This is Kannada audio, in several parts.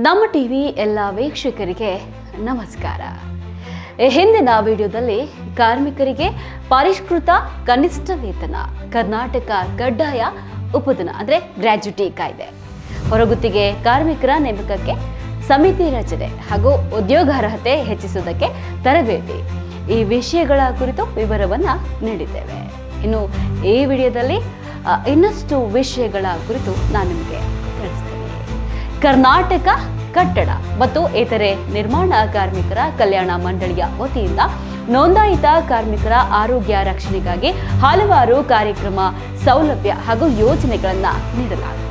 ನಮ್ಮ ಟಿವಿ ಎಲ್ಲ ವೀಕ್ಷಕರಿಗೆ ನಮಸ್ಕಾರ. ಹಿಂದಿನ ವಿಡಿಯೋದಲ್ಲಿ ಕಾರ್ಮಿಕರಿಗೆ ಪರಿಷ್ಕೃತ ಕನಿಷ್ಠ ವೇತನ, ಕರ್ನಾಟಕ ಕಡ್ಡಾಯ ಉಪಧನ ಅಂದರೆ ಗ್ರ್ಯಾಚ್ಯುಟಿ ಕಾಯ್ದೆ, ಹೊರಗುತ್ತಿಗೆ ಕಾರ್ಮಿಕರ ನೇಮಕಕ್ಕೆ ಸಮಿತಿ ರಚನೆ ಹಾಗೂ ಉದ್ಯೋಗಾರ್ಹತೆ ಹೆಚ್ಚಿಸುವುದಕ್ಕೆ ತರಬೇತಿ, ಈ ವಿಷಯಗಳ ಕುರಿತು ವಿವರವನ್ನು ನೀಡಿದ್ದೇವೆ. ಇನ್ನು ಈ ವಿಡಿಯೋದಲ್ಲಿ ಇನ್ನಷ್ಟು ವಿಷಯಗಳ ಕುರಿತು ನಾನು ನಿಮಗೆ ತಿಳಿಸ್ತೇನೆ. ಕರ್ನಾಟಕ ಕಟ್ಟಡ ಮತ್ತು ಇತರೆ ನಿರ್ಮಾಣ ಕಾರ್ಮಿಕರ ಕಲ್ಯಾಣ ಮಂಡಳಿಯ ವತಿಯಿಂದ ನೋಂದಾಯಿತ ಕಾರ್ಮಿಕರ ಆರೋಗ್ಯ ರಕ್ಷಣೆಗಾಗಿ ಹಲವಾರು ಕಾರ್ಯಕ್ರಮ, ಸೌಲಭ್ಯ ಹಾಗೂ ಯೋಜನೆಗಳನ್ನು ನೀಡಲಾಗುತ್ತಿದೆ.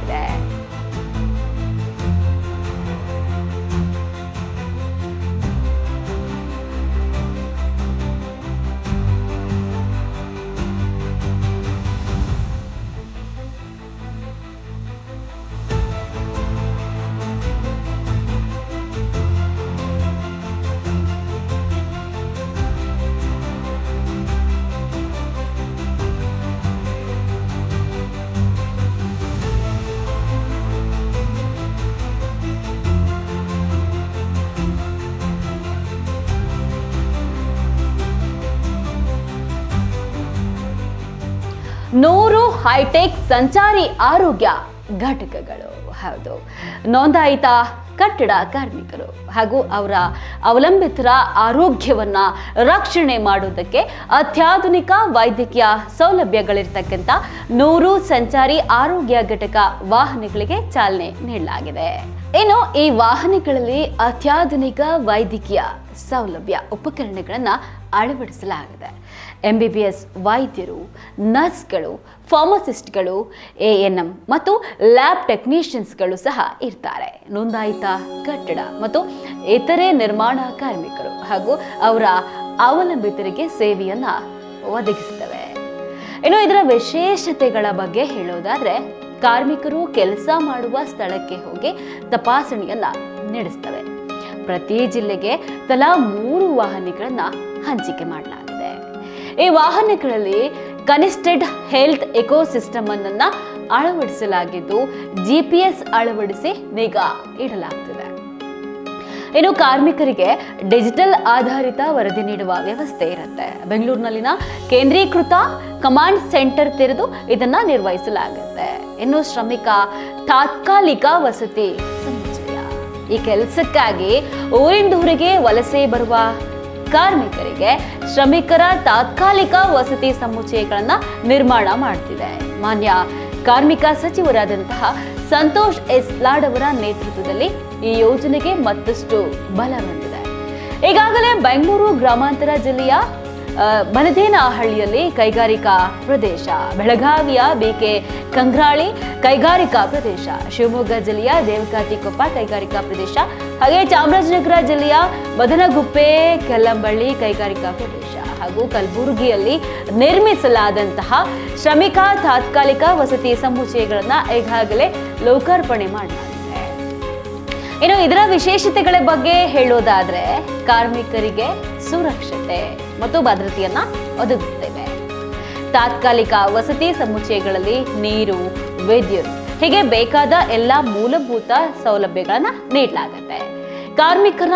ನೂರು ಹೈಟೆಕ್ ಸಂಚಾರಿ ಆರೋಗ್ಯ ಘಟಕಗಳು. ಹೌದು, ನೋಂದಾಯಿತ ಕಟ್ಟಡ ಕಾರ್ಮಿಕರು ಹಾಗೂ ಅವರ ಅವಲಂಬಿತರ ಆರೋಗ್ಯವನ್ನ ರಕ್ಷಣೆ ಮಾಡುವುದಕ್ಕೆ ಅತ್ಯಾಧುನಿಕ ವೈದ್ಯಕೀಯ ಸೌಲಭ್ಯಗಳಿರ್ತಕ್ಕಂಥ 100 ಸಂಚಾರಿ ಆರೋಗ್ಯ ಘಟಕ ವಾಹನಗಳಿಗೆ ಚಾಲನೆ ನೀಡಲಾಗಿದೆ. ಇನ್ನು ಈ ವಾಹನಗಳಲ್ಲಿ ಅತ್ಯಾಧುನಿಕ ವೈದ್ಯಕೀಯ ಸೌಲಭ್ಯ ಉಪಕರಣಗಳನ್ನು ಅಳವಡಿಸಲಾಗಿದೆ. MBBS ವೈದ್ಯರು, ನರ್ಸ್ಗಳು, ಫಾರ್ಮಸಿಸ್ಟ್ಗಳು, ANM ಮತ್ತು ಲ್ಯಾಬ್ ಟೆಕ್ನಿಷಿಯನ್ಸ್ಗಳು ಸಹ ಇರ್ತಾರೆ. ನೋಂದಾಯಿತ ಕಟ್ಟಡ ಮತ್ತು ಇತರೆ ನಿರ್ಮಾಣ ಕಾರ್ಮಿಕರು ಹಾಗೂ ಅವರ ಅವಲಂಬಿತರಿಗೆ ಸೇವೆಯನ್ನು ಒದಗಿಸುತ್ತವೆ. ಇನ್ನು ಇದರ ವಿಶೇಷತೆಗಳ ಬಗ್ಗೆ ಹೇಳೋದಾದ್ರೆ, ಕಾರ್ಮಿಕರು ಕೆಲಸ ಮಾಡುವ ಸ್ಥಳಕ್ಕೆ ಹೋಗಿ ತಪಾಸಣೆಯನ್ನ ನಡೆಸ್ತವೆ. ಪ್ರತಿ ಜಿಲ್ಲೆಗೆ ತಲಾ 3 ವಾಹನಗಳನ್ನ ಹಂಚಿಕೆ ಮಾಡಲಾಗಿದೆ. ಈ ವಾಹನಗಳಲ್ಲಿ ಕನೆಕ್ಟೆಡ್ ಹೆಲ್ತ್ ಎಕೋಸಿಸ್ಟಮ್ ಅನ್ನ ಅಳವಡಿಸಲಾಗಿದ್ದು GPS ಅಳವಡಿಸಿ ನಿಗಾ ಇಡಲಾಗ್ತಿದೆ. ಇನ್ನು ಕಾರ್ಮಿಕರಿಗೆ ಡಿಜಿಟಲ್ ಆಧಾರಿತ ವರದಿ ನೀಡುವ ವ್ಯವಸ್ಥೆ ಇರುತ್ತೆ. ಬೆಂಗಳೂರಿನಲ್ಲಿನ ಕೇಂದ್ರೀಕೃತ ಕಮಾಂಡ್ ಸೆಂಟರ್ ತೆರೆದು ಇದನ್ನ ನಿರ್ವಹಿಸಲಾಗುತ್ತೆ. ಇನ್ನು ಶ್ರಮಿಕ ತಾತ್ಕಾಲಿಕ ವಸತಿ ಸಮುಚ್ಚಯ, ಈ ಕೆಲಸಕ್ಕಾಗಿ ಊರಿಂದೂರಿಗೆ ವಲಸೆ ಬರುವ ಕಾರ್ಮಿಕರಿಗೆ ಶ್ರಮಿಕರ ತಾತ್ಕಾಲಿಕ ವಸತಿ ಸಮುಚ್ಚಯಗಳನ್ನ ನಿರ್ಮಾಣ ಮಾಡ್ತಿದೆ. ಮಾನ್ಯ ಕಾರ್ಮಿಕ ಸಚಿವರಾದಂತಹ ಸಂತೋಷ್ ಎಸ್ ಲಾಡ್ ಅವರ ನೇತೃತ್ವದಲ್ಲಿ ಈ ಯೋಜನೆಗೆ ಮತ್ತಷ್ಟು ಬಲ ಬಂದಿದೆ. ಈಗಾಗಲೇ ಬೆಂಗಳೂರು ಗ್ರಾಮಾಂತರ ಜಿಲ್ಲೆಯ ಬನದೇನಹಳ್ಳಿಯಲ್ಲಿ ಕೈಗಾರಿಕಾ ಪ್ರದೇಶ, ಬೆಳಗಾವಿಯ BK ಕಂಗ್ರಾಳಿ ಕೈಗಾರಿಕಾ ಪ್ರದೇಶ, ಶಿವಮೊಗ್ಗ ಜಿಲ್ಲೆಯ ದೇವಕಾತಿಕೊಪ್ಪ ಕೈಗಾರಿಕಾ ಪ್ರದೇಶ, ಹಾಗೆ ಚಾಮರಾಜನಗರ ಜಿಲ್ಲೆಯ ಬದನಗುಪ್ಪೆ ಕೆಲ್ಲಂಬಳ್ಳಿ ಕೈಗಾರಿಕಾ ಪ್ರದೇಶ ಹಾಗೂ ಕಲಬುರಗಿಯಲ್ಲಿ ನಿರ್ಮಿಸಲಾದಂತಹ ಶ್ರಮಿಕ ತಾತ್ಕಾಲಿಕ ವಸತಿ ಸಮುಚ್ಚಯಗಳನ್ನ ಈಗಾಗಲೇ ಲೋಕಾರ್ಪಣೆ ಮಾಡಲಾಗಿದೆ. ಇನ್ನು ಇದರ ವಿಶೇಷತೆಗಳ ಬಗ್ಗೆ ಹೇಳೋದಾದ್ರೆ, ಕಾರ್ಮಿಕರಿಗೆ ಸುರಕ್ಷತೆ ಮತ್ತು ಭದ್ರತೆಯನ್ನ ಒದಗಿಸುತ್ತೇವೆ. ತಾತ್ಕಾಲಿಕ ವಸತಿ ಸಮುಚ್ಚಯಗಳಲ್ಲಿ ನೀರು, ವಿದ್ಯುತ್ ಹೀಗೆ ಬೇಕಾದ ಎಲ್ಲ ಮೂಲಭೂತ ಸೌಲಭ್ಯಗಳನ್ನ ನೀಡಲಾಗುತ್ತೆ. ಕಾರ್ಮಿಕರ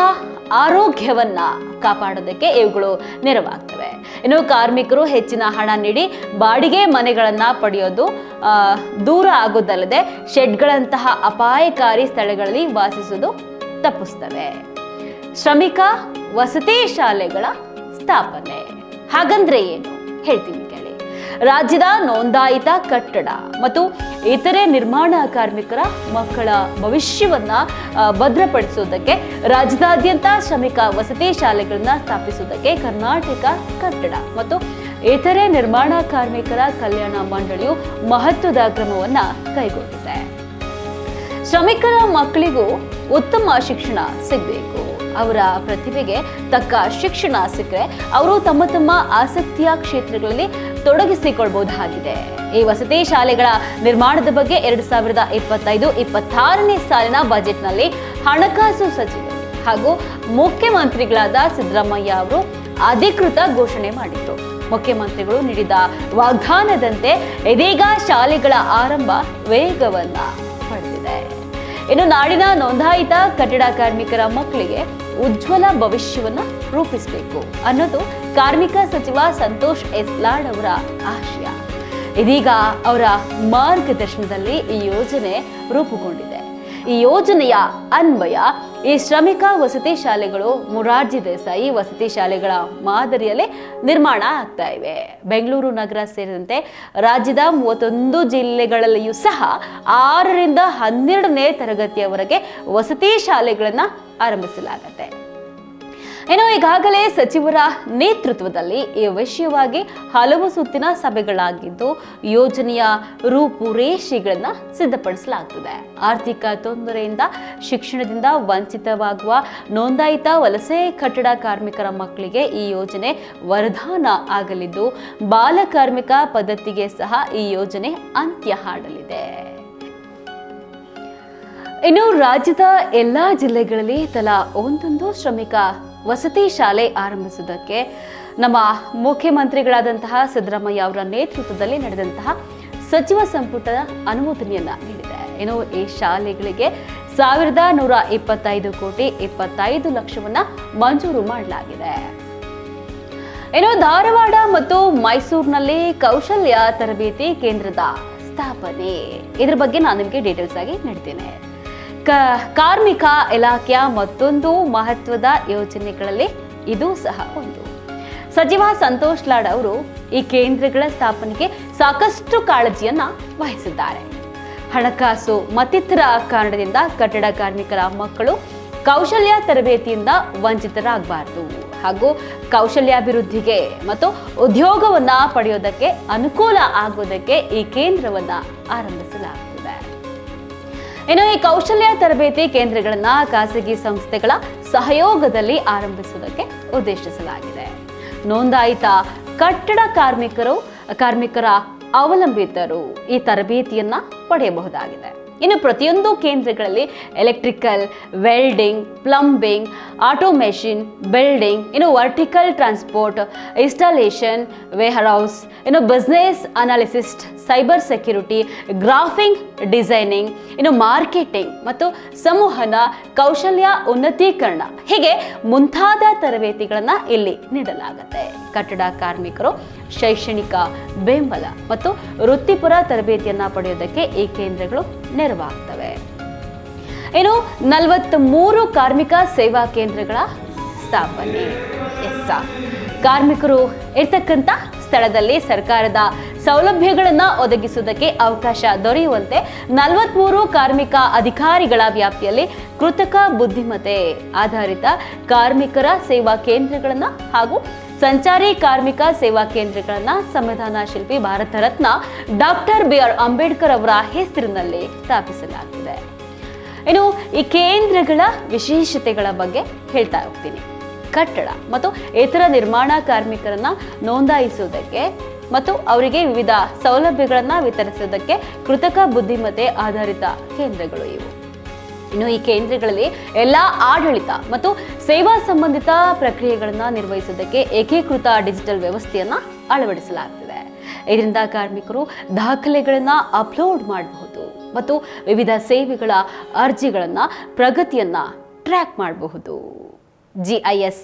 ಆರೋಗ್ಯವನ್ನ ಕಾಪಾಡೋದಕ್ಕೆ ಇವುಗಳು ನೆರವಾಗ್ತವೆ. ಇನ್ನು ಕಾರ್ಮಿಕರು ಹೆಚ್ಚಿನ ಹಣ ನೀಡಿ ಬಾಡಿಗೆ ಮನೆಗಳನ್ನ ಪಡೆಯೋದು ದೂರ ಆಗೋದಲ್ಲದೆ ಶೆಡ್ಗಳಂತಹ ಅಪಾಯಕಾರಿ ಸ್ಥಳಗಳಲ್ಲಿ ವಾಸಿಸುವುದು ತಪ್ಪಿಸ್ತವೆ. ಶ್ರಮಿಕ ವಸತಿ ಶಾಲೆಗಳ ಸ್ಥಾಪನೆ ಹಾಗಂದ್ರೆ ಏನು ಹೇಳ್ತೀನಿ ಕೇಳಿ. ರಾಜ್ಯದ ನೋಂದಾಯಿತ ಕಟ್ಟಡ ಮತ್ತು ಇತರೆ ನಿರ್ಮಾಣ ಕಾರ್ಮಿಕರ ಮಕ್ಕಳ ಭವಿಷ್ಯವನ್ನ ಭದ್ರಪಡಿಸುವುದಕ್ಕೆ ರಾಜ್ಯದಾದ್ಯಂತ ಶ್ರಮಿಕ ವಸತಿ ಶಾಲೆಗಳನ್ನ ಸ್ಥಾಪಿಸುವುದಕ್ಕೆ ಕರ್ನಾಟಕ ಕಟ್ಟಡ ಮತ್ತು ಇತರೆ ನಿರ್ಮಾಣ ಕಾರ್ಮಿಕರ ಕಲ್ಯಾಣ ಮಂಡಳಿಯು ಮಹತ್ವದ ಕ್ರಮವನ್ನ ಕೈಗೊಂಡಿದೆ. ಶ್ರಮಿಕರ ಮಕ್ಕಳಿಗೂ ಉತ್ತಮ ಶಿಕ್ಷಣ ಸಿಗಬೇಕು. ಅವರ ಪ್ರತಿಭೆಗೆ ತಕ್ಕ ಶಿಕ್ಷಣ ಸಿಕ್ಕರೆ ಅವರು ತಮ್ಮ ತಮ್ಮ ಆಸಕ್ತಿಯ ಕ್ಷೇತ್ರಗಳಲ್ಲಿ ತೊಡಗಿಸಿಕೊಳ್ಬಹುದಾಗಿದೆ. ಈ ವಸತಿ ಶಾಲೆಗಳ ನಿರ್ಮಾಣದ ಬಗ್ಗೆ 2025-26ನೇ ಸಾಲಿನ ಬಜೆಟ್ನಲ್ಲಿ ಹಣಕಾಸು ಸಚಿವರು ಹಾಗೂ ಮುಖ್ಯಮಂತ್ರಿಗಳಾದ ಸಿದ್ದರಾಮಯ್ಯ ಅವರು ಅಧಿಕೃತ ಘೋಷಣೆ ಮಾಡಿದ್ರು. ಮುಖ್ಯಮಂತ್ರಿಗಳು ನೀಡಿದ ವಾಗ್ದಾನದಂತೆ ಇದೀಗ ಶಾಲೆಗಳ ಆರಂಭ ವೇಗವನ್ನ ಪಡೆದಿದೆ. ಇನ್ನು ನಾಡಿನ ನೋಂದಾಯಿತ ಕಟ್ಟಡ ಕಾರ್ಮಿಕರ ಮಕ್ಕಳಿಗೆ ಉಜ್ವಲ ಭವಿಷ್ಯವನ್ನ ರೂಪಿಸಬೇಕು ಅನ್ನೋದು ಕಾರ್ಮಿಕ ಸಚಿವ ಸಂತೋಷ್ ಎಸ್ ಲಾಡ್ ಅವರ ಆಶಯ. ಇದೀಗ ಅವರ ಮಾರ್ಗದರ್ಶನದಲ್ಲಿ ಈ ಯೋಜನೆ ರೂಪುಗೊಂಡಿದೆ. ಈ ಯೋಜನೆಯ ಅನ್ವಯ ಈ ಶ್ರಮಿಕ ವಸತಿ ಶಾಲೆಗಳು ಮೊರಾರ್ಜಿ ದೇಸಾಯಿ ವಸತಿ ಶಾಲೆಗಳ ಮಾದರಿಯಲ್ಲಿ ನಿರ್ಮಾಣ ಆಗ್ತಾ ಇವೆ. ಬೆಂಗಳೂರು ನಗರ ಸೇರಿದಂತೆ ರಾಜ್ಯದ 31 ಜಿಲ್ಲೆಗಳಲ್ಲಿಯೂ ಸಹ 6ರಿಂದ 12ನೇ ತರಗತಿಯವರೆಗೆ ವಸತಿ ಶಾಲೆಗಳನ್ನು ಆರಂಭಿಸಲಾಗುತ್ತೆ. ಇನ್ನು ಈಗಾಗಲೇ ಸಚಿವರ ನೇತೃತ್ವದಲ್ಲಿ ಈ ವಿಷಯವಾಗಿ ಹಲವು ಸುತ್ತಿನ ಸಭೆಗಳಾಗಿದ್ದು ಯೋಜನೆಯ ರೂಪುರೇಷೆಗಳನ್ನು ಸಿದ್ಧಪಡಿಸಲಾಗುತ್ತದೆ. ಆರ್ಥಿಕ ತೊಂದರೆಯಿಂದ ಶಿಕ್ಷಣದಿಂದ ವಂಚಿತವಾಗುವ ನೋಂದಾಯಿತ ವಲಸೆ ಕಟ್ಟಡ ಕಾರ್ಮಿಕರ ಮಕ್ಕಳಿಗೆ ಈ ಯೋಜನೆ ವರದಾನ ಆಗಲಿದ್ದು ಬಾಲ ಕಾರ್ಮಿಕ ಪದ್ಧತಿಗೆ ಸಹ ಈ ಯೋಜನೆ ಅಂತ್ಯ ಹಾಡಲಿದೆ. ಇನ್ನು ರಾಜ್ಯದ ಎಲ್ಲಾ ಜಿಲ್ಲೆಗಳಲ್ಲಿ ತಲಾ ಒಂದೊಂದು ಶ್ರಮಿಕ ವಸತಿ ಶಾಲೆ ಆರಂಭಿಸುವುದಕ್ಕೆ ನಮ್ಮ ಮುಖ್ಯಮಂತ್ರಿಗಳಾದಂತಹ ಸಿದ್ದರಾಮಯ್ಯ ಅವರ ನೇತೃತ್ವದಲ್ಲಿ ನಡೆದಂತಹ ಸಚಿವ ಸಂಪುಟದ ಅನುಮೋದನೆಯನ್ನ ನೀಡಿದೆ. ಇನ್ನು ಈ ಶಾಲೆಗಳಿಗೆ 1125 ಕೋಟಿ 25 ಲಕ್ಷವನ್ನ ಮಂಜೂರು ಮಾಡಲಾಗಿದೆ. ಇನ್ನು ಧಾರವಾಡ ಮತ್ತು ಮೈಸೂರಿನಲ್ಲಿ ಕೌಶಲ್ಯ ತರಬೇತಿ ಕೇಂದ್ರದ ಸ್ಥಾಪನೆ, ಇದ್ರ ಬಗ್ಗೆ ನಾನು ನಿಮಗೆ ಡೀಟೇಲ್ಸ್ ಆಗಿ ನೀಡ್ತೇನೆ. ಕಾರ್ಮಿಕ ಇಲಾಖೆಯ ಮತ್ತೊಂದು ಮಹತ್ವದ ಯೋಜನೆಗಳಲ್ಲಿ ಇದು ಸಹ ಒಂದು. ಸಚಿವ ಸಂತೋಷ್ ಲಾಡ್ ಅವರು ಈ ಕೇಂದ್ರಗಳ ಸ್ಥಾಪನೆಗೆ ಸಾಕಷ್ಟು ಕಾಳಜಿಯನ್ನ ವಹಿಸಿದ್ದಾರೆ. ಹಣಕಾಸು ಮತ್ತಿತರ ಕಾರಣದಿಂದ ಕಟ್ಟಡ ಕಾರ್ಮಿಕರ ಮಕ್ಕಳು ಕೌಶಲ್ಯ ತರಬೇತಿಯಿಂದ ವಂಚಿತರಾಗಬಾರದು ಹಾಗೂ ಕೌಶಲ್ಯಾಭಿವೃದ್ಧಿಗೆ ಮತ್ತು ಉದ್ಯೋಗವನ್ನ ಪಡೆಯೋದಕ್ಕೆ ಅನುಕೂಲ ಆಗೋದಕ್ಕೆ ಈ ಕೇಂದ್ರವನ್ನ ಆರಂಭಿಸಲಾಗುತ್ತದೆ. ಇನ್ನು ಈ ಕೌಶಲ್ಯ ತರಬೇತಿ ಕೇಂದ್ರಗಳನ್ನ ಖಾಸಗಿ ಸಂಸ್ಥೆಗಳ ಸಹಯೋಗದಲ್ಲಿ ಆರಂಭಿಸುವುದಕ್ಕೆ ಉದ್ದೇಶಿಸಲಾಗಿದೆ. ನೋಂದಾಯಿತ ಕಟ್ಟಡ ಕಾರ್ಮಿಕರ ಅವಲಂಬಿತರು ಈ ತರಬೇತಿಯನ್ನ ಪಡೆಯಬಹುದಾಗಿದೆ. ಇನ್ನು ಪ್ರತಿಯೊಂದು ಕೇಂದ್ರಗಳಲ್ಲಿ electrical, welding, plumbing, automation, building, ಇನ್ನು ವರ್ಟಿಕಲ್ ಟ್ರಾನ್ಸ್ಪೋರ್ಟ್, ಇನ್ಸ್ಟಾಲೇಷನ್, ವೇರ್ಹೌಸ್, ಇನ್ನು business analyst, cyber security, graphic designing, ಇನ್ನು ಮಾರ್ಕೆಟಿಂಗ್ ಮತ್ತು ಸಂವಹನ ಕೌಶಲ್ಯ ಉನ್ನತೀಕರಣ ಹೀಗೆ ಮುಂತಾದ ತರಬೇತಿಗಳನ್ನು ಇಲ್ಲಿ ನೀಡಲಾಗುತ್ತೆ. ಕಟ್ಟಡ ಕಾರ್ಮಿಕರು ಶೈಕ್ಷಣಿಕ ಬೆಂಬಲ ಮತ್ತು ವೃತ್ತಿಪರ ತರಬೇತಿಯನ್ನ ಪಡೆಯೋದಕ್ಕೆ ಈ ಕೇಂದ್ರಗಳು ನೆರವಾಗ್ತವೆ. ಇನ್ನು 43 ಕಾರ್ಮಿಕ ಸೇವಾ ಕೇಂದ್ರಗಳ ಸ್ಥಾಪನೆ. ಕಾರ್ಮಿಕರು ಇರ್ತಕ್ಕಂಥ ಸ್ಥಳದಲ್ಲಿ ಸರ್ಕಾರದ ಸೌಲಭ್ಯಗಳನ್ನು ಒದಗಿಸುವುದಕ್ಕೆ ಅವಕಾಶ ದೊರೆಯುವಂತೆ 43 ಕಾರ್ಮಿಕ ಅಧಿಕಾರಿಗಳ ವ್ಯಾಪ್ತಿಯಲ್ಲಿ ಕೃತಕ ಬುದ್ಧಿಮತ್ತೆ ಆಧಾರಿತ ಕಾರ್ಮಿಕರ ಸೇವಾ ಕೇಂದ್ರಗಳನ್ನು ಹಾಗೂ ಸಂಚಾರಿ ಕಾರ್ಮಿಕ ಸೇವಾ ಕೇಂದ್ರಗಳನ್ನು ಸಂವಿಧಾನ ಶಿಲ್ಪಿ ಭಾರತ ರತ್ನ ಡಾಕ್ಟರ್ BR ಅಂಬೇಡ್ಕರ್ ಅವರ ಹೆಸರಿನಲ್ಲಿ ಸ್ಥಾಪಿಸಲಾಗಿದೆ. ಇನ್ನು ಈ ಕೇಂದ್ರಗಳ ವಿಶೇಷತೆಗಳ ಬಗ್ಗೆ ಹೇಳ್ತಾ ಹೋಗ್ತೀನಿ. ಕಟ್ಟಡ ಮತ್ತು ಇತರ ನಿರ್ಮಾಣ ಕಾರ್ಮಿಕರನ್ನ ನೋಂದಾಯಿಸುವುದಕ್ಕೆ ಮತ್ತು ಅವರಿಗೆ ವಿವಿಧ ಸೌಲಭ್ಯಗಳನ್ನು ವಿತರಿಸುವುದಕ್ಕೆ ಕೃತಕ ಬುದ್ಧಿಮತ್ತೆ ಆಧಾರಿತ ಕೇಂದ್ರಗಳು ಇವು. ಇನ್ನು ಈ ಕೇಂದ್ರಗಳಲ್ಲಿ ಎಲ್ಲ ಆಡಳಿತ ಮತ್ತು ಸೇವಾ ಸಂಬಂಧಿತ ಪ್ರಕ್ರಿಯೆಗಳನ್ನು ನಿರ್ವಹಿಸುವುದಕ್ಕೆ ಏಕೀಕೃತ ಡಿಜಿಟಲ್ ವ್ಯವಸ್ಥೆಯನ್ನು ಅಳವಡಿಸಲಾಗುತ್ತದೆ. ಇದರಿಂದ ಕಾರ್ಮಿಕರು ದಾಖಲೆಗಳನ್ನು ಅಪ್ಲೋಡ್ ಮಾಡಬಹುದು ಮತ್ತು ವಿವಿಧ ಸೇವೆಗಳ ಅರ್ಜಿಗಳನ್ನು ಪ್ರಗತಿಯನ್ನು ಟ್ರ್ಯಾಕ್ ಮಾಡಬಹುದು. GIS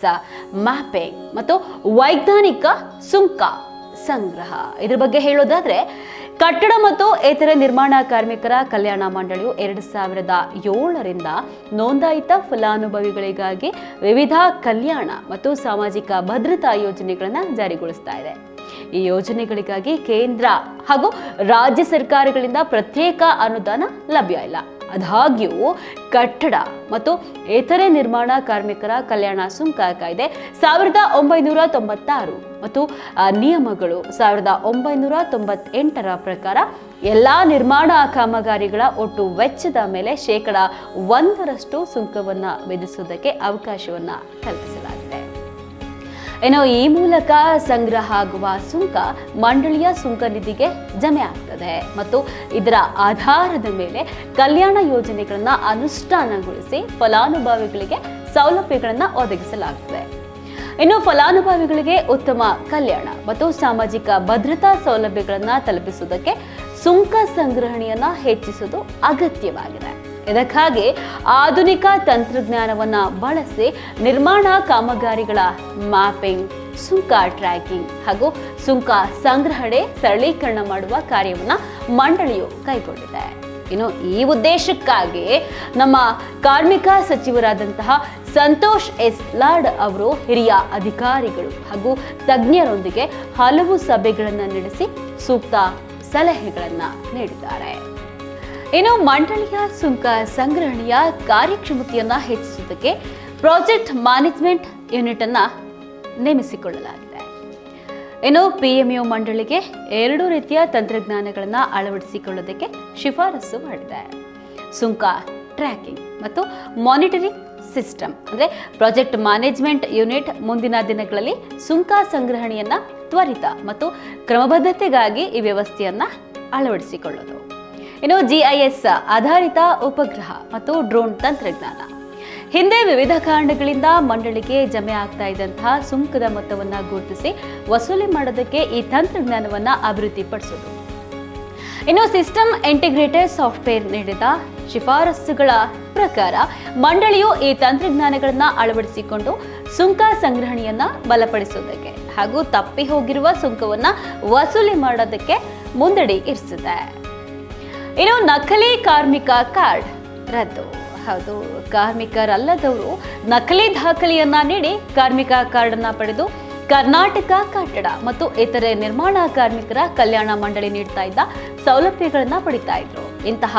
ಮ್ಯಾಪಿಂಗ್ ಮತ್ತು ವೈಜ್ಞಾನಿಕ ಸುಂಕ ಸಂಗ್ರಹ, ಇದ್ರ ಬಗ್ಗೆ ಹೇಳೋದಾದ್ರೆ ಕಟ್ಟಡ ಮತ್ತು ಇತರ ನಿರ್ಮಾಣ ಕಾರ್ಮಿಕರ ಕಲ್ಯಾಣ ಮಂಡಳಿಯು 2007ರಿಂದ ನೋಂದಾಯಿತ ಫಲಾನುಭವಿಗಳಿಗಾಗಿ ವಿವಿಧ ಕಲ್ಯಾಣ ಮತ್ತು ಸಾಮಾಜಿಕ ಭದ್ರತಾ ಯೋಜನೆಗಳನ್ನು ಜಾರಿಗೊಳಿಸ್ತಾ ಇದೆ. ಈ ಯೋಜನೆಗಳಿಗಾಗಿ ಕೇಂದ್ರ ಹಾಗೂ ರಾಜ್ಯ ಸರ್ಕಾರಗಳಿಂದ ಪ್ರತ್ಯೇಕ ಅನುದಾನ ಲಭ್ಯ ಇಲ್ಲ. ಆದಾಗ್ಯೂ ಕಟ್ಟಡ ಮತ್ತು ಇತರೆ ನಿರ್ಮಾಣ ಕಾರ್ಮಿಕರ ಕಲ್ಯಾಣ ಸುಂಕ ಕಾಯ್ದೆ 1996 ಮತ್ತು ನಿಯಮಗಳು 1998ರ ಪ್ರಕಾರ ಎಲ್ಲಾ ನಿರ್ಮಾಣ ಕಾಮಗಾರಿಗಳ ಒಟ್ಟು ವೆಚ್ಚದ ಮೇಲೆ 1% ಸುಂಕವನ್ನು ವಿಧಿಸುವುದಕ್ಕೆ ಅವಕಾಶವನ್ನ ಕಲ್ಪಿಸಲಾಗಿದೆ. ಇನ್ನು ಈ ಮೂಲಕ ಸಂಗ್ರಹ ಆಗುವ ಸುಂಕ ಮಂಡಳಿಯ ಸುಂಕ ನಿಧಿಗೆ ಜಮೆ ಆಗ್ತದೆ ಮತ್ತು ಇದರ ಆಧಾರದ ಮೇಲೆ ಕಲ್ಯಾಣ ಯೋಜನೆಗಳನ್ನು ಅನುಷ್ಠಾನಗೊಳಿಸಿ ಫಲಾನುಭವಿಗಳಿಗೆ ಸೌಲಭ್ಯಗಳನ್ನು ಒದಗಿಸಲಾಗುತ್ತದೆ. ಇನ್ನು ಫಲಾನುಭವಿಗಳಿಗೆ ಉತ್ತಮ ಕಲ್ಯಾಣ ಮತ್ತು ಸಾಮಾಜಿಕ ಭದ್ರತಾ ಸೌಲಭ್ಯಗಳನ್ನು ತಲುಪಿಸುವುದಕ್ಕೆ ಸುಂಕ ಸಂಗ್ರಹಣೆಯನ್ನು ಹೆಚ್ಚಿಸುವುದು ಅಗತ್ಯವಾಗಿದೆ. ಇದಕ್ಕಾಗಿ ಆಧುನಿಕ ತಂತ್ರಜ್ಞಾನವನ್ನ ಬಳಸಿ ನಿರ್ಮಾಣ ಕಾಮಗಾರಿಗಳ ಮ್ಯಾಪಿಂಗ್, ಸುಂಕ ಟ್ರ್ಯಾಕಿಂಗ್ ಹಾಗೂ ಸುಂಕ ಸಂಗ್ರಹಣೆ ಸರಳೀಕರಣ ಮಾಡುವ ಕಾರ್ಯವನ್ನ ಮಂಡಳಿಯು ಕೈಗೊಂಡಿದೆ. ಇನ್ನು ಈ ಉದ್ದೇಶಕ್ಕಾಗಿ ನಮ್ಮ ಕಾರ್ಮಿಕ ಸಚಿವರಾದಂತಹ ಸಂತೋಷ್ ಎಸ್ ಲಾಡ್ ಅವರು ಹಿರಿಯ ಅಧಿಕಾರಿಗಳು ಹಾಗೂ ತಜ್ಞರೊಂದಿಗೆ ಹಲವು ಸಭೆಗಳನ್ನು ನಡೆಸಿ ಸೂಕ್ತ ಸಲಹೆಗಳನ್ನ ನೀಡಿದ್ದಾರೆ. ಇನ್ನು ಮಂಡಳಿಯ ಸುಂಕ ಸಂಗ್ರಹಣೆಯ ಕಾರ್ಯಕ್ಷಮತೆಯನ್ನ ಹೆಚ್ಚಿಸುವುದಕ್ಕೆ ಪ್ರಾಜೆಕ್ಟ್ ಮ್ಯಾನೇಜ್ಮೆಂಟ್ ಯೂನಿಟ್ ಅನ್ನ ನೇಮಿಸಿಕೊಳ್ಳಲಾಗಿದೆ. ಇನ್ನು PMU ಮಂಡಳಿಗೆ 2 ರೀತಿಯ ತಂತ್ರಜ್ಞಾನಗಳನ್ನು ಅಳವಡಿಸಿಕೊಳ್ಳೋದಕ್ಕೆ ಶಿಫಾರಸು ಮಾಡಿದೆ. ಸುಂಕ ಟ್ರ್ಯಾಕಿಂಗ್ ಮತ್ತು ಮಾನಿಟರಿಂಗ್ ಸಿಸ್ಟಮ್ ಅಂದರೆ ಪ್ರಾಜೆಕ್ಟ್ ಮ್ಯಾನೇಜ್ಮೆಂಟ್ ಯೂನಿಟ್ ಮುಂದಿನ ದಿನಗಳಲ್ಲಿ ಸುಂಕ ಸಂಗ್ರಹಣೆಯನ್ನ ತ್ವರಿತ ಮತ್ತು ಕ್ರಮಬದ್ಧತೆಗಾಗಿ ಈ ವ್ಯವಸ್ಥೆಯನ್ನ ಅಳವಡಿಸಿಕೊಳ್ಳೋದು. ಇನ್ನು GIS ಆಧಾರಿತ ಉಪಗ್ರಹ ಮತ್ತು ಡ್ರೋನ್ ತಂತ್ರಜ್ಞಾನ. ಹಿಂದೆ ವಿವಿಧ ಕಾರಣಗಳಿಂದ ಮಂಡಳಿಗೆ ಜಮೆ ಆಗ್ತಾ ಇದ್ದಂತಹ ಸುಂಕದ ಮೊತ್ತವನ್ನ ಗುರುತಿಸಿ ವಸೂಲಿ ಮಾಡೋದಕ್ಕೆ ಈ ತಂತ್ರಜ್ಞಾನವನ್ನ ಅಭಿವೃದ್ಧಿಪಡಿಸೋದು. ಇನ್ನು ಸಿಸ್ಟಮ್ ಇಂಟಿಗ್ರೇಟೆಡ್ ಸಾಫ್ಟ್ವೇರ್ ನೀಡಿದ ಶಿಫಾರಸುಗಳ ಪ್ರಕಾರ ಮಂಡಳಿಯು ಈ ತಂತ್ರಜ್ಞಾನಗಳನ್ನ ಅಳವಡಿಸಿಕೊಂಡು ಸುಂಕ ಸಂಗ್ರಹಣೆಯನ್ನ ಬಲಪಡಿಸೋದಕ್ಕೆ ಹಾಗೂ ತಪ್ಪಿ ಹೋಗಿರುವ ಸುಂಕವನ್ನ ವಸೂಲಿ ಮಾಡೋದಕ್ಕೆ ಮುಂದಡಿ ಇರಿಸಿದೆ. ಇನ್ನು ನಕಲಿ ಕಾರ್ಮಿಕ ಕಾರ್ಡ್ ರದ್ದು. ಹೌದು, ಕಾರ್ಮಿಕರಲ್ಲದವರು ನಕಲಿ ದಾಖಲೆಯನ್ನ ನೀಡಿ ಕಾರ್ಮಿಕ ಕಾರ್ಡ್ ಅನ್ನ ಪಡೆದು ಕರ್ನಾಟಕ ಕಟ್ಟಡ ಮತ್ತು ಇತರೆ ನಿರ್ಮಾಣ ಕಾರ್ಮಿಕರ ಕಲ್ಯಾಣ ಮಂಡಳಿ ನೀಡ್ತಾ ಇದ್ದ ಸೌಲಭ್ಯಗಳನ್ನ ಪಡಿತಾ ಇದ್ರು. ಇಂತಹ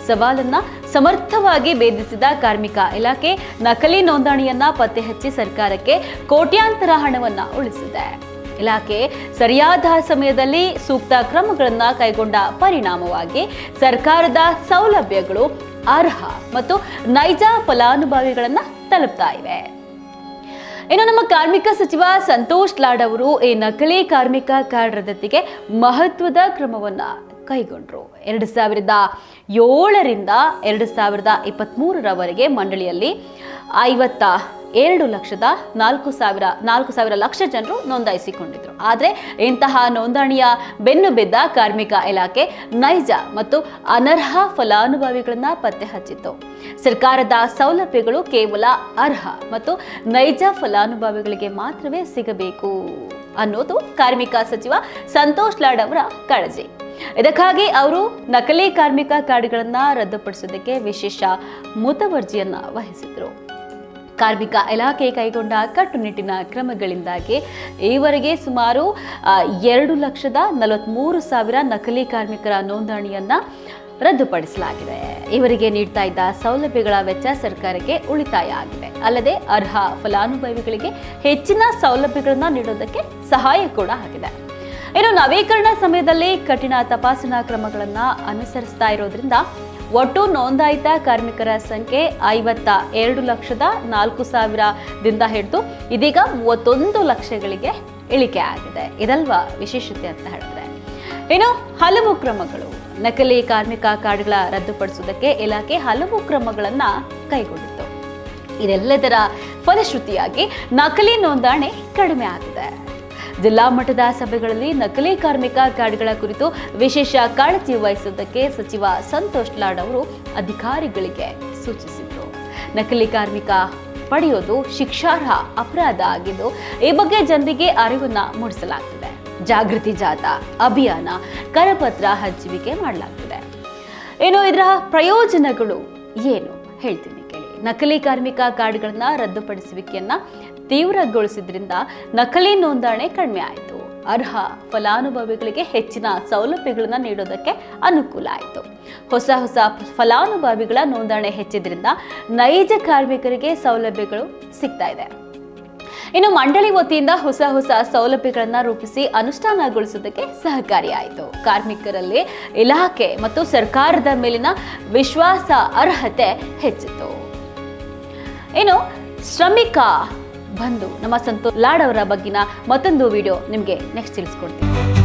ಸವಾಲನ್ನ ಸಮರ್ಥವಾಗಿ ಭೇದಿಸಿದ ಕಾರ್ಮಿಕ ಇಲಾಖೆ ನಕಲಿ ನೋಂದಣಿಯನ್ನ ಪತ್ತೆ ಹಚ್ಚಿ ಸರ್ಕಾರಕ್ಕೆ ಕೋಟ್ಯಾಂತರ ಹಣವನ್ನ ಉಳಿಸಿದೆ. ಇಲಾಖೆ ಸರಿಯಾದ ಸಮಯದಲ್ಲಿ ಸೂಕ್ತ ಕ್ರಮಗಳನ್ನ ಕೈಗೊಂಡ ಪರಿಣಾಮವಾಗಿ ಸರ್ಕಾರದ ಸೌಲಭ್ಯಗಳು ಅರ್ಹ ಮತ್ತು ನೈಜ ಫಲಾನುಭವಿಗಳನ್ನ ತಲುಪ್ತಾ ಇವೆ. ಇನ್ನು ನಮ್ಮ ಕಾರ್ಮಿಕ ಸಚಿವ ಸಂತೋಷ್ ಲಾಡ್ ಅವರು ಈ ನಕಲಿ ಕಾರ್ಮಿಕ ಕಾರ್ಡ್ ರದ್ದತಿಗೆ ಮಹತ್ವದ ಕ್ರಮವನ್ನ ಕೈಗೊಂಡ್ರು. 2007ರಿಂದ 2023ರವರೆಗೆ ಮಂಡಳಿಯಲ್ಲಿ 52,04,00,000 ಲಕ್ಷ ಜನರು ನೋಂದಾಯಿಸಿಕೊಂಡಿದ್ರು. ಆದರೆ ಇಂತಹ ನೋಂದಣಿಯ ಬೆನ್ನು ಬಿದ್ದ ಕಾರ್ಮಿಕ ಇಲಾಖೆ ನೈಜ ಮತ್ತು ಅನರ್ಹ ಫಲಾನುಭವಿಗಳನ್ನ ಪತ್ತೆ ಹಚ್ಚಿತ್ತು. ಸರ್ಕಾರದ ಸೌಲಭ್ಯಗಳು ಕೇವಲ ಅರ್ಹ ಮತ್ತು ನೈಜ ಫಲಾನುಭವಿಗಳಿಗೆ ಮಾತ್ರವೇ ಸಿಗಬೇಕು ಅನ್ನೋದು ಕಾರ್ಮಿಕ ಸಚಿವ ಸಂತೋಷ್ ಲಾಡ್ ಅವರ ಕಾಳಜಿ. ಇದಕ್ಕಾಗಿ ಅವರು ನಕಲಿ ಕಾರ್ಮಿಕ ಕಾರ್ಡ್ಗಳನ್ನ ರದ್ದುಪಡಿಸೋದಕ್ಕೆ ವಿಶೇಷ ಮುತುವರ್ಜಿಯನ್ನ ವಹಿಸಿದ್ರು. ಕಾರ್ಮಿಕ ಇಲಾಖೆ ಕೈಗೊಂಡ ಕಟ್ಟುನಿಟ್ಟಿನ ಕ್ರಮಗಳಿಂದಾಗಿ ಈವರೆಗೆ ಸುಮಾರು 2,43,000 ನಕಲಿ ಕಾರ್ಮಿಕರ ನೋಂದಣಿಯನ್ನ ರದ್ದುಪಡಿಸಲಾಗಿದೆ. ಇವರಿಗೆ ನೀಡ್ತಾ ಇದ್ದ ಸೌಲಭ್ಯಗಳ ವೆಚ್ಚ ಸರ್ಕಾರಕ್ಕೆ ಉಳಿತಾಯ ಆಗಿದೆ. ಅಲ್ಲದೆ ಅರ್ಹ ಫಲಾನುಭವಿಗಳಿಗೆ ಹೆಚ್ಚಿನ ಸೌಲಭ್ಯಗಳನ್ನ ನೀಡೋದಕ್ಕೆ ಸಹಾಯ ಕೂಡ ಆಗಿದೆ. ಇನ್ನು ನವೀಕರಣ ಸಮಯದಲ್ಲಿ ಕಠಿಣ ತಪಾಸಣಾ ಕ್ರಮಗಳನ್ನ ಅನುಸರಿಸ್ತಾ ಇರೋದ್ರಿಂದ ಒಟ್ಟು ನೋಂದಾಯಿತ ಕಾರ್ಮಿಕರ ಸಂಖ್ಯೆ 52,04,000ದಿಂದ ಹಿಡಿದು ಇದೀಗ 31 ಲಕ್ಷಗಳಿಗೆ ಇಳಿಕೆ ಆಗಿದೆ. ಇದಲ್ವಾ ವಿಶೇಷತೆ ಅಂತ ಹೇಳಿದ್ರೆ. ಇನ್ನು ಹಲವು ಕ್ರಮಗಳು. ನಕಲಿ ಕಾರ್ಮಿಕ ಕಾರ್ಡ್ಗಳ ರದ್ದುಪಡಿಸುವುದಕ್ಕೆ ಇಲಾಖೆ ಹಲವು ಕ್ರಮಗಳನ್ನ ಕೈಗೊಂಡಿತ್ತು. ಇದೆಲ್ಲದರ ಫಲಶ್ರುತಿಯಾಗಿ ನಕಲಿ ನೋಂದಣಿ ಕಡಿಮೆ ಆಗಿದೆ. ಜಿಲ್ಲಾ ಮಟ್ಟದ ಸಭೆಗಳಲ್ಲಿ ನಕಲಿ ಕಾರ್ಮಿಕ ಕಾರ್ಡ್ಗಳ ಕುರಿತು ವಿಶೇಷ ಕಾಳಜಿ ವಹಿಸುವುದಕ್ಕೆ ಸಚಿವ ಸಂತೋಷ್ ಲಾಡ್ ಅವರು ಅಧಿಕಾರಿಗಳಿಗೆ ಸೂಚಿಸಿದರು. ನಕಲಿ ಕಾರ್ಮಿಕ ಪಡೆಯೋದು ಶಿಕ್ಷಾರ್ಹ ಅಪರಾಧ ಆಗಿದ್ದು ಈ ಬಗ್ಗೆ ಜನರಿಗೆ ಅರಿವನ್ನ ಮೂಡಿಸಲಾಗ್ತಿದೆ. ಜಾಗೃತಿ ಜಾಥಾ ಅಭಿಯಾನ, ಕರಪತ್ರ ಹಂಚುವಿಕೆ ಮಾಡಲಾಗ್ತಿದೆ. ಇನ್ನು ಇದರ ಪ್ರಯೋಜನಗಳು ಏನು ಹೇಳ್ತೀನಿ ಕೇಳಿ. ನಕಲಿ ಕಾರ್ಮಿಕ ಕಾರ್ಡ್ಗಳನ್ನ ರದ್ದುಪಡಿಸುವಿಕೆಯನ್ನ ತೀವ್ರಗೊಳಿಸಿದ್ರಿಂದ ನಕಲಿ ನೋಂದಣಿ ಕಡಿಮೆ ಆಯಿತು. ಅರ್ಹ ಫಲಾನುಭವಿಗಳಿಗೆ ಹೆಚ್ಚಿನ ಸೌಲಭ್ಯಗಳನ್ನ ನೀಡೋದಕ್ಕೆ ಅನುಕೂಲ ಆಯಿತು. ಹೊಸ ಫಲಾನುಭವಿಗಳ ನೋಂದಣಿ ಹೆಚ್ಚಿದ್ರಿಂದ ನೈಜ ಕಾರ್ಮಿಕರಿಗೆ ಸೌಲಭ್ಯಗಳು ಸಿಗ್ತಾ ಇದೆ. ಇನ್ನು ಮಂಡಳಿ ವತಿಯಿಂದ ಹೊಸ ಸೌಲಭ್ಯಗಳನ್ನ ರೂಪಿಸಿ ಅನುಷ್ಠಾನಗೊಳಿಸುವುದಕ್ಕೆ ಸಹಕಾರಿಯಾಯಿತು. ಕಾರ್ಮಿಕರಲ್ಲಿ ಇಲಾಖೆ ಮತ್ತು ಸರ್ಕಾರದ ಮೇಲಿನ ವಿಶ್ವಾಸ, ಅರ್ಹತೆ ಹೆಚ್ಚಿತು. ಇನ್ನು ಶ್ರಮಿಕ ಬಂಧು ನಮ್ಮ ಸಂತೋಷ್ ಲಾಡ್ ಅವರ ಬಗ್ಗಿನ ಮತ್ತೊಂದು ವಿಡಿಯೋ ನಿಮಗೆ ನೆಕ್ಸ್ಟ್ ತಿಳಿಸ್ಕೊಡ್ತೀನಿ.